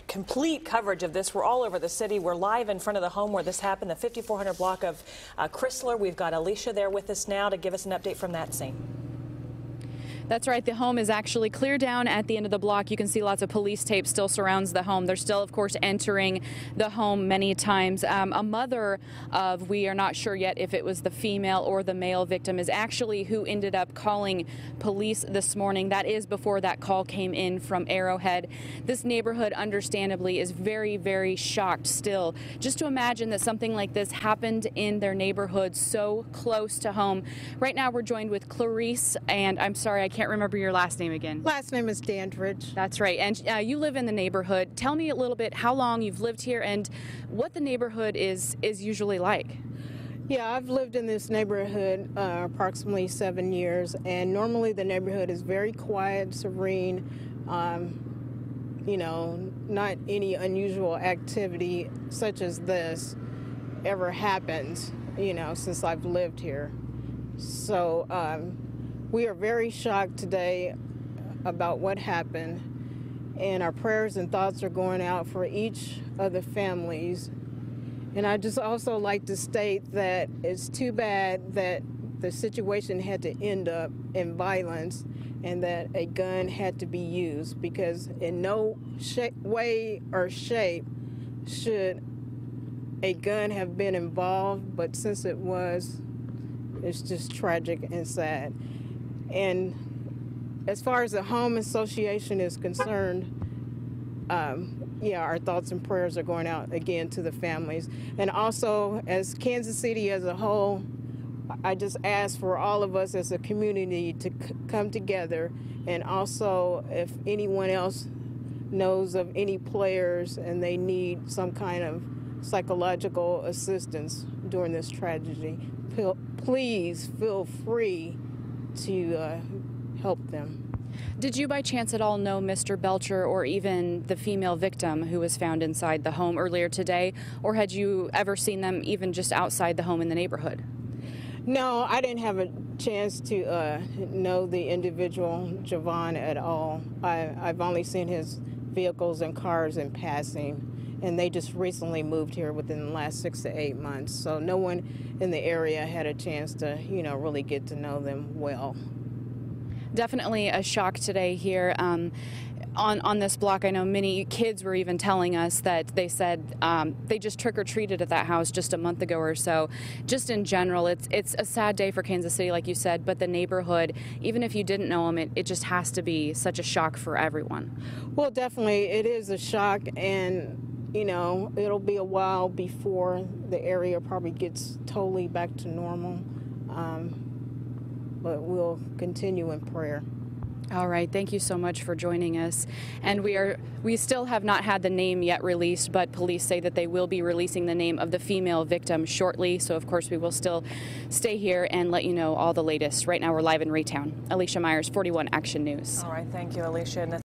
Complete coverage of this. We're all over the city. We're live in front of the home where this happened, the 5400 block of Chrysler. We've got Alicia there with us now to give us an update from that scene. That's right. The home is actually clear down at the end of the block. You can see lots of police tape still surrounds the home. They're still, of course, entering the home many times. A mother of, we are not sure yet if it was the female or the male victim, is actually who ended up calling police this morning. That is before that call came in from Arrowhead. This neighborhood, understandably, is very, very shocked still. Just to imagine that something like this happened in their neighborhood so close to home. Right now, we're joined with Clarice, and I'm sorry, I can't remember your last name again. Last name is Dandridge. That's right. And you live in the neighborhood. Tell me a little bit how long you've lived here and what the neighborhood is usually like. Yeah, I've lived in this neighborhood approximately 7 years, and normally the neighborhood is very quiet, serene. You know, not any unusual activity such as this ever happens, you know, since I've lived here. So we are very shocked today about what happened, and our prayers and thoughts are going out for each of the families. And I just also like to state that it's too bad that the situation had to end up in violence and that a gun had to be used, because in no way or shape should a gun have been involved, but since it was, it's just tragic and sad. And as far as the home association is concerned, yeah, our thoughts and prayers are going out again to the families. And also, as Kansas City as a whole, I just ask for all of us as a community to come together. And also, if anyone else knows of any players and they need some kind of psychological assistance during this tragedy, please feel free to help them. Did you by chance at all know Mr. Belcher or even the female victim who was found inside the home earlier today, or had you ever seen them even just outside the home in the neighborhood? No, I didn't have a chance to know the individual, Jovan, at all. I've only seen his vehicles and cars in passing, and they just recently moved here within the last 6 to 8 months. So no one in the area had a chance to, you know, really get to know them well. Definitely a shock today here on this block. I know many kids were even telling us that they said they just trick-or-treated at that house just a month ago or so. Just in general, it's a sad day for Kansas City, like you said, but the neighborhood, even if you didn't know them, it just has to be such a shock for everyone. Well, definitely, it is a shock, and you know, it'll be a while before the area probably gets totally back to normal. But we'll continue in prayer. All right, thank you so much for joining us. And we still have not had the name yet released, but police say that they will be releasing the name of the female victim shortly. So of course we will still stay here and let you know all the latest. Right now we're live in Raytown. Alicia Myers, 41 Action News. All right, thank you, Alicia.